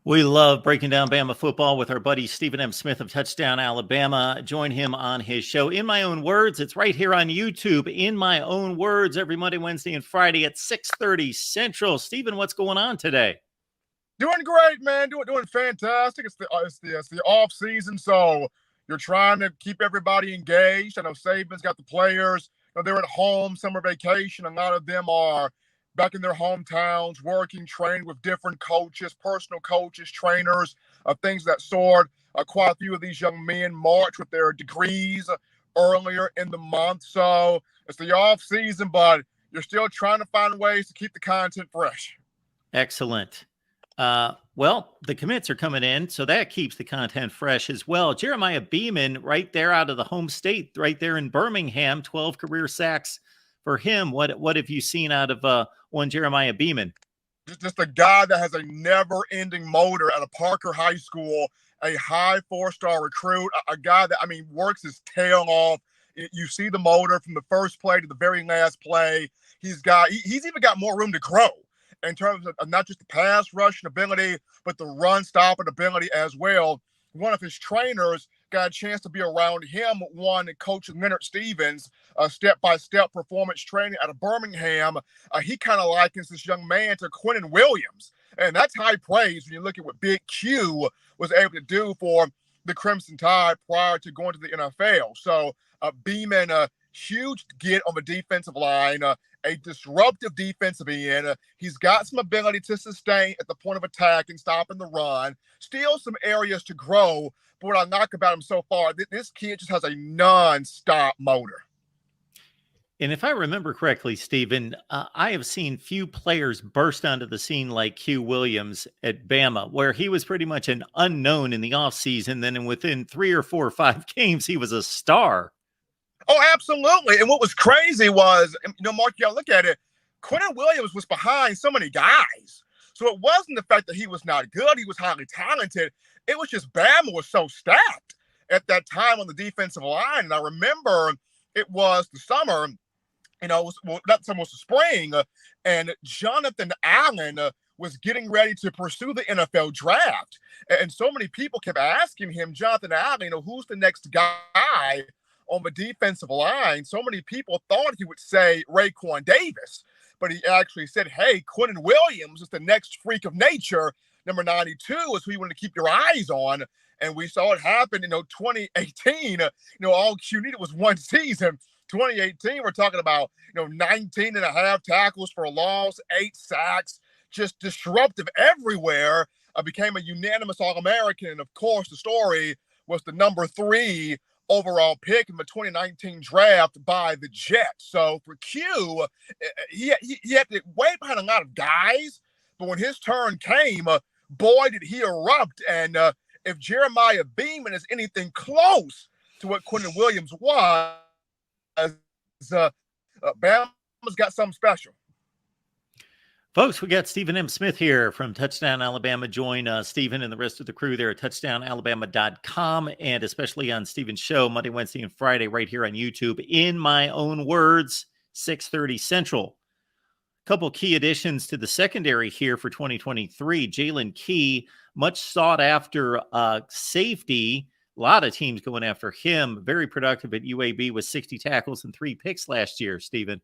We love breaking down Bama football with our buddy Stephen M. Smith of Touchdown Alabama. Join him on his show, In My Own Words. It's right here on YouTube, In My Own Words, every Monday, Wednesday, and Friday at 6:30 Central. Stephen, what's going on today? Doing great, man. Doing fantastic. It's the off season, so you're trying to keep everybody engaged. I know Saban's got the players. They're at home, summer vacation. A lot of them are back in their hometowns, working, training with different coaches, personal coaches, trainers, things of that sort. Quite a few of these young men march with their degrees earlier in the month, so it's the off season, but you're still trying to find ways to keep the content fresh. Excellent. Well, the commits are coming in, so that keeps the content fresh as well. Jeremiah Beeman, right there out of the home state, right there in Birmingham, 12 career sacks for him. What have you seen out of one Jeremiah Beeman? Just a guy that has a never-ending motor at a Parker High School, a high four-star recruit, a guy that, works his tail off. You see the motor from the first play to the very last play. He's even got more room to grow in terms of not just the pass rushing ability, but the run stopping ability as well. One of his trainers got a chance to be around him, Coach Leonard Stevens, step-by-step performance training out of Birmingham. He kind of likens this young man to Quentin Williams. And that's high praise when you look at what Big Q was able to do for the Crimson Tide prior to going to the NFL. So Beeman, a huge get on the defensive line, a disruptive defensive end. He's got some ability to sustain at the point of attack and stopping the run. Still some areas to grow, but what I like about him so far, this kid just has a non-stop motor. And if I remember correctly, Stephen, I have seen few players burst onto the scene like Hugh Williams at Bama, where he was pretty much an unknown in the offseason. Then within 3 or 4 or 5 games, he was a star. Oh, absolutely. And what was crazy was, Mark, you gotta look at it. Quentin Williams was behind so many guys. So it wasn't the fact that he was not good. He was highly talented. It was just Bama was so stacked at that time on the defensive line. And I remember it was the summer, not summer, was the spring, and Jonathan Allen was getting ready to pursue the NFL draft. And so many people kept asking him, Jonathan Allen, who's the next guy on the defensive line? So many people thought he would say Raekwon Davis, but he actually said, hey, Quentin Williams is the next freak of nature. Number 92 is who you want to keep your eyes on. And we saw it happen, 2018, all Q needed was one season. 2018, we're talking about, 19 and a half tackles for a loss, 8 sacks, just disruptive everywhere. Became a unanimous All-American. And of course, the story was the number 3 overall pick in the 2019 draft by the Jets. So for Q, he had to wait behind a lot of guys, but when his turn came, boy, did he erupt. And if Jeremiah Beeman is anything close to what Quentin Williams was, Bama's got something special. Folks, we got Stephen M. Smith here from Touchdown Alabama. Join Stephen and the rest of the crew there at touchdownalabama.com, and especially on Stephen's show Monday, Wednesday, and Friday right here on YouTube. In My Own Words, 6:30 Central. Couple key additions to the secondary here for 2023. Jalen Key, much sought after safety. A lot of teams going after him. Very productive at UAB with 60 tackles and 3 picks last year, Stephen.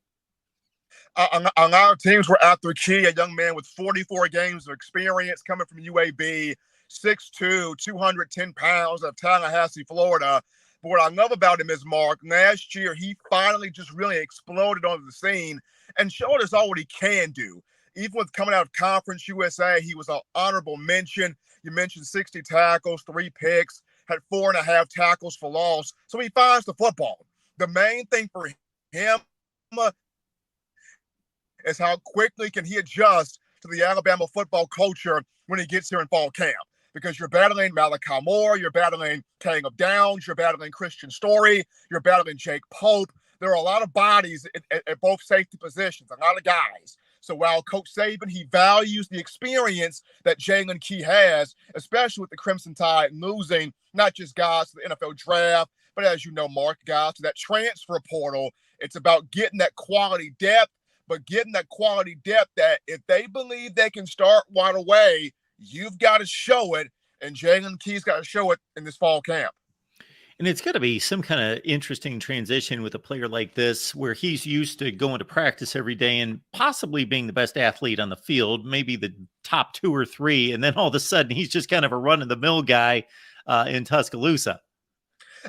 A lot of teams were after Key, a young man with 44 games of experience coming from UAB, 6'2", 210 pounds of Tallahassee, Florida. But what I love about him is, Mark, last year he finally just really exploded onto the scene and showed us all what he can do. Even with coming out of Conference USA, he was an honorable mention. You mentioned 60 tackles, 3 picks, had 4.5 tackles for loss. So he finds the football. The main thing for him is how quickly can he adjust to the Alabama football culture when he gets here in fall camp. Because you're battling Malachi Moore, you're battling Caleb Downs, you're battling Christian Story, you're battling Jake Pope. There are a lot of bodies at both safety positions, a lot of guys. So while Coach Saban, he values the experience that Jalen Key has, especially with the Crimson Tide losing not just guys to the NFL draft, but as you know, Mark, guys to that transfer portal. It's about getting that quality depth, but getting that quality depth that if they believe they can start right away, You've got to show it, and Jalen Key's got to show it in this fall camp. And it's got to be some kind of interesting transition with a player like this, where he's used to going to practice every day and possibly being the best athlete on the field, maybe the top 2 or 3. And then all of a sudden he's just kind of a run-of-the-mill guy in Tuscaloosa.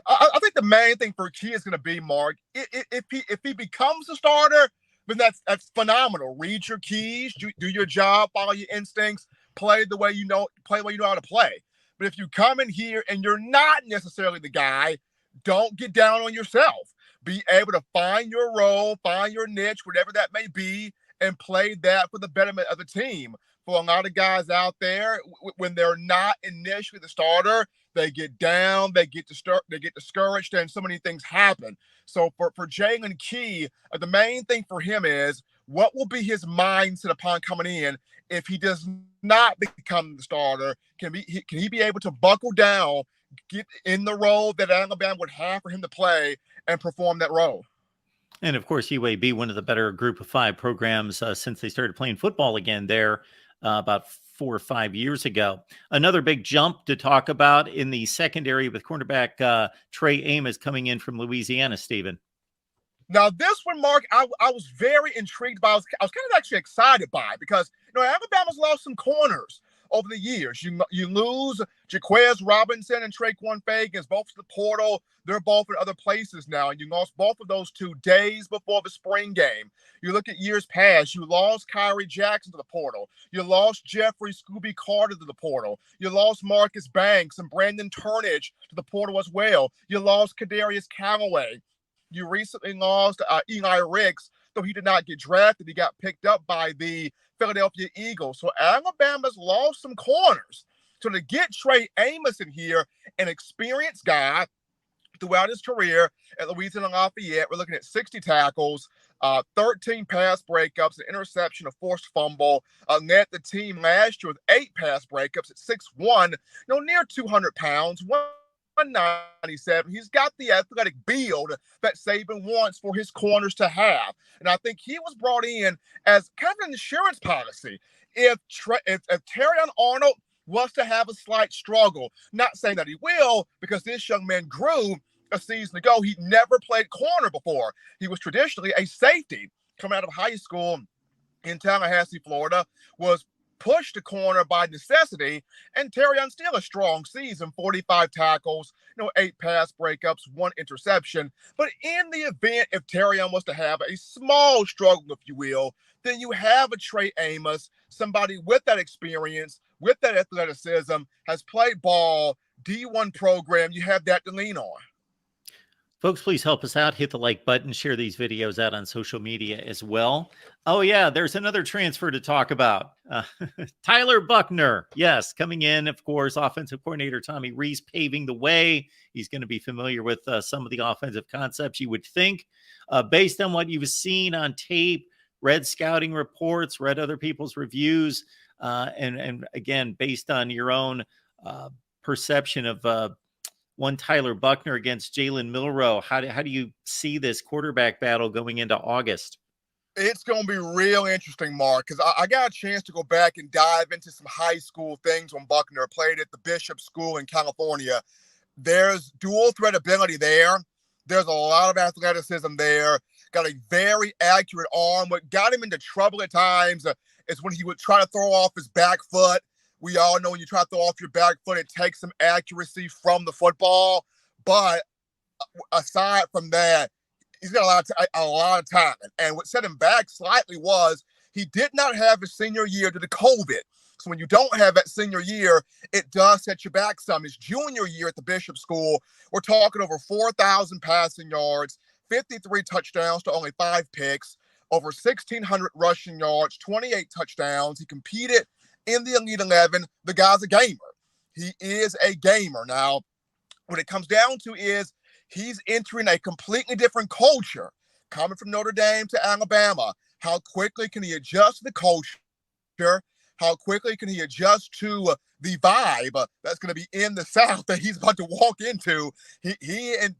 I think the main thing for Key is going to be, Mark, if he becomes a starter, then that's phenomenal. Read your keys, do your job, follow your instincts, play the way you know how to play. But if you come in here and you're not necessarily the guy, don't get down on yourself. Be able to find your role, find your niche, whatever that may be, and play that for the betterment of the team. For a lot of guys out there, when they're not initially the starter, they get down, they get discouraged, and so many things happen. So for Jalen Key, the main thing for him is, what will be his mindset upon coming in if he does not become the starter? Can he be able to buckle down, get in the role that Alabama would have for him to play, and perform that role? And of course, UAB, one of the better Group of 5 programs since they started playing football again there about 4 or 5 years ago. Another big jump to talk about in the secondary with cornerback Trey Amos coming in from Louisiana, Stephen. Now, this one, Mark, I was very intrigued by. I was kind of actually excited by, because Alabama's lost some corners over the years. You lose Jaquez Robinson and Traquan Fagans, both to the portal. They're both in other places now. And you lost both of those 2 days before the spring game. You look at years past, you lost Kyrie Jackson to the portal. You lost Jeffrey Scooby Carter to the portal. You lost Marcus Banks and Brandon Turnage to the portal as well. You lost Kadarius Callaway. You recently lost Eli Ricks, though he did not get drafted. He got picked up by the Philadelphia Eagles. So Alabama's lost some corners. So to get Trey Amos in here, an experienced guy throughout his career at Louisiana Lafayette, we're looking at 60 tackles, 13 pass breakups, an interception, a forced fumble. Led the team last year with 8 pass breakups at 6'1", near 200 pounds, 197. He's got the athletic build that Saban wants for his corners to have. And I think he was brought in as kind of an insurance policy. If Terrion Arnold was to have a slight struggle, not saying that he will, because this young man grew a season ago. He never played corner before. He was traditionally a safety coming out of high school in Tallahassee, Florida, was pushed to corner by necessity, and Terrion still a strong season, 45 tackles, 8 pass breakups, 1 interception. But in the event if Terrion was to have a small struggle, if you will, then you have a Trey Amos, somebody with that experience, with that athleticism, has played ball, D1 program. You have that to lean on. Folks, please help us out. Hit the like button. Share these videos out on social media as well. Oh, yeah, there's another transfer to talk about. Tyler Buckner. Yes, coming in, of course, offensive coordinator Tommy Rees paving the way. He's going to be familiar with some of the offensive concepts, you would think. Based on what you've seen on tape, read scouting reports, read other people's reviews, and again, based on your own perception of one Tyler Buckner against Jalen Milroe. How do you see this quarterback battle going into August? It's going to be real interesting, Mark, because I got a chance to go back and dive into some high school things when Buckner played at the Bishop School in California. There's dual threat ability there. There's a lot of athleticism there. Got a very accurate arm. What got him into trouble at times is when he would try to throw off his back foot. We all know when you try to throw off your back foot, it takes some accuracy from the football. But aside from that, he's got a lot of talent. And what set him back slightly was he did not have his senior year due to COVID. So when you don't have that senior year, it does set you back some. His junior year at the Bishop School, we're talking over 4,000 passing yards, 53 touchdowns to only 5 picks, over 1,600 rushing yards, 28 touchdowns. He competed in the Elite 11. The guy's a gamer. He is a gamer. Now, what it comes down to is he's entering a completely different culture, coming from Notre Dame to Alabama. How quickly can he adjust to the culture? How quickly can he adjust to the vibe that's going to be in the South that he's about to walk into? He and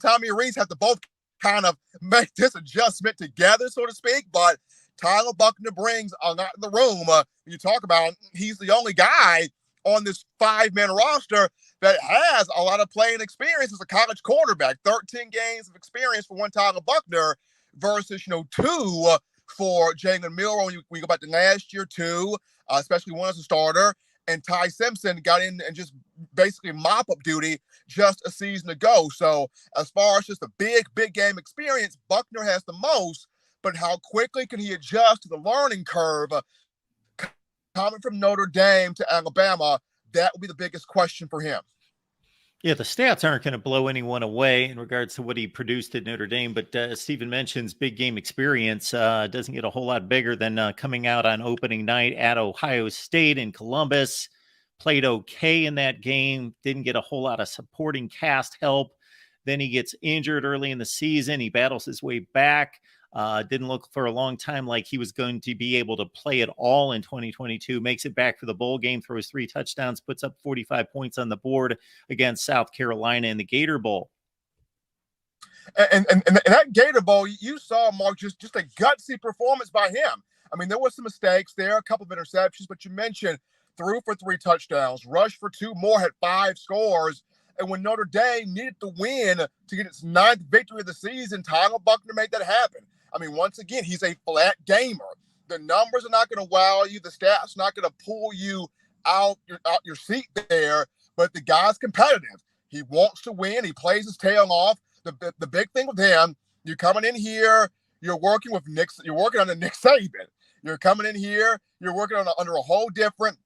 Tommy Rees have to both kind of make this adjustment together, so to speak. But Tyler Buckner brings a lot in the room. You talk about he's the only guy on this 5-man roster that has a lot of playing experience as a college quarterback. 13 games of experience for one Tyler Buckner versus, 2 for Jalen Milroe. When you go back to last year, 2, especially one as a starter. And Ty Simpson got in and just basically mop-up duty just a season ago. So as far as just a big game experience, Buckner has the most, but how quickly can he adjust to the learning curve coming from Notre Dame to Alabama? That will be the biggest question for him. Yeah, the stats aren't going to blow anyone away in regards to what he produced at Notre Dame, but as Stephen mentions, big game experience doesn't get a whole lot bigger than coming out on opening night at Ohio State in Columbus. Played okay in that game, didn't get a whole lot of supporting cast help. Then he gets injured early in the season. He battles his way back. Didn't look for a long time like he was going to be able to play at all in 2022. Makes it back for the bowl game, throws 3 touchdowns, puts up 45 points on the board against South Carolina in the Gator Bowl. And that Gator Bowl, you saw, Mark, just a gutsy performance by him. I mean, there were some mistakes there, a couple of interceptions, but you mentioned threw for 3 touchdowns, rushed for 2 more, had 5 scores. And when Notre Dame needed to win to get its 9th victory of the season, Tyler Buckner made that happen. I mean, once again, he's a flat gamer. The numbers are not going to wow you. The stats are not going to pull you out your seat there. But the guy's competitive. He wants to win. He plays his tail off. The big thing with him, you're coming in here, you're working with Nick. You're working under Nick Saban. You're coming in here, you're working under a whole different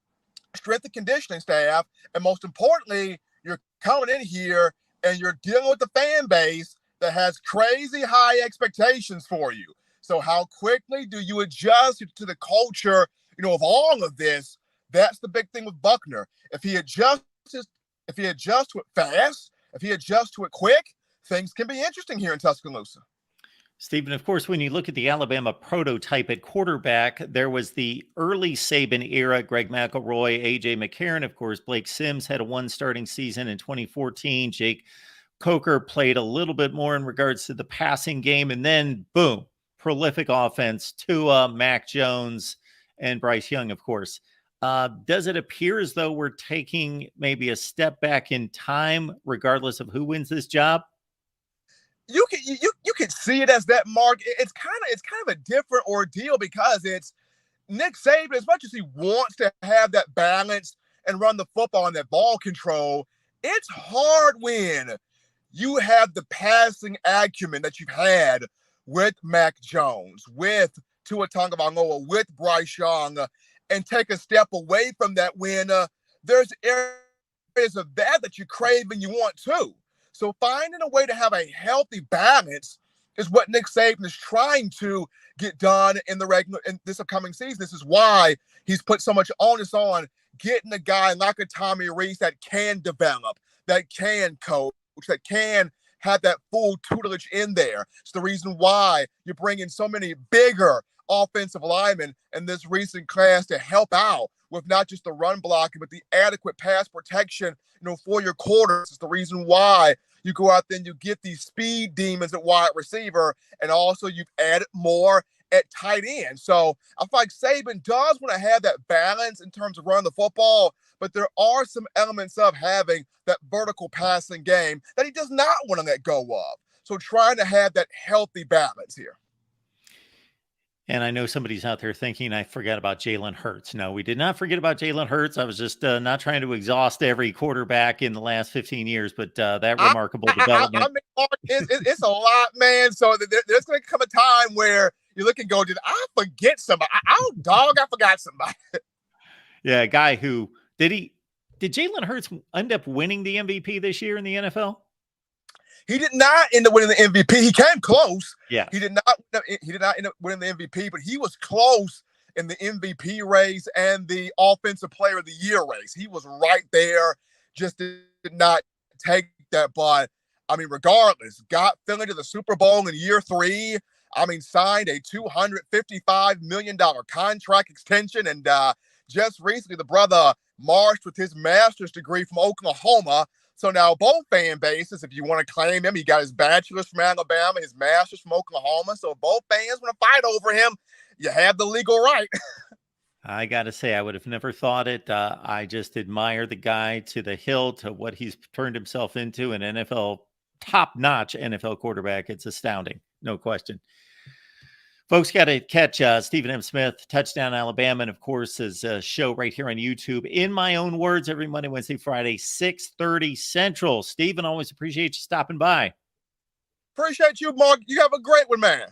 strength and conditioning staff, and most importantly, you're coming in here and you're dealing with the fan base that has crazy high expectations for you. So how quickly do you adjust to the culture, of all of this? That's the big thing with Buckner. If he adjusts to it fast, if he adjusts to it quick, things can be interesting here in Tuscaloosa. Stephen, of course, when you look at the Alabama prototype at quarterback, there was the early Saban era, Greg McElroy, A.J. McCarron, of course. Blake Sims had a 1 starting season in 2014. Jake Coker played a little bit more in regards to the passing game. And then, boom, prolific offense to Mac Jones and Bryce Young, of course. Does it appear as though we're taking maybe a step back in time, regardless of who wins this job? You can see it as that, Mark. It's kind of a different ordeal because it's Nick Saban. As much as he wants to have that balance and run the football and that ball control, it's hard when you have the passing acumen that you've had with Mac Jones, with Tua Tagovailoa, with Bryce Young, and take a step away from that when there's areas of that you crave and you want to. So finding a way to have a healthy balance is what Nick Saban is trying to get done in this upcoming season. This is why he's put so much onus on getting a guy like a Tommy Rees that can develop, that can coach, that can have that full tutelage in there. It's the reason why you bring in so many bigger offensive linemen in this recent class to help out with not just the run blocking, but the adequate pass protection, for your quarters. It's the reason why you go out there and you get these speed demons at wide receiver, and also you've added more at tight end. So I feel like Saban does want to have that balance in terms of running the football, but there are some elements of having that vertical passing game that he does not want to let go of. So trying to have that healthy balance here. And I know somebody's out there thinking I forgot about Jalen Hurts. No, we did not forget about Jalen Hurts. I was just not trying to exhaust every quarterback in the last 15 years, but that remarkable development. I mean, it's a lot, man. So there's going to come a time where you look and go, did I forget somebody? I forgot somebody. Yeah, a guy who, did Jalen Hurts end up winning the MVP this year in the NFL? He did not end up winning the MVP. He came close. Yeah. He did not end up winning the MVP, but he was close in the MVP race and the Offensive Player of the Year race. He was right there, just did not take that. But, I mean, regardless, got Philly to the Super Bowl in year 3. I mean, signed a $255 million contract extension. And just recently, the brother marched with his master's degree from Oklahoma. So now both fan bases, if you want to claim him, he got his bachelor's from Alabama, his master's from Oklahoma. So if both fans want to fight over him, You have the legal right. I got to say, I would have never thought it. I just admire the guy to the hilt, to what he's turned himself into, an NFL, top-notch NFL quarterback. It's astounding. No question. Folks, got to catch Stephen M. Smith, Touchdown Alabama, and of course his show right here on YouTube. In My Own Words, every Monday, Wednesday, Friday, 6:30 Central. Stephen, always appreciate you stopping by. Appreciate you, Mark. You have a great one, man.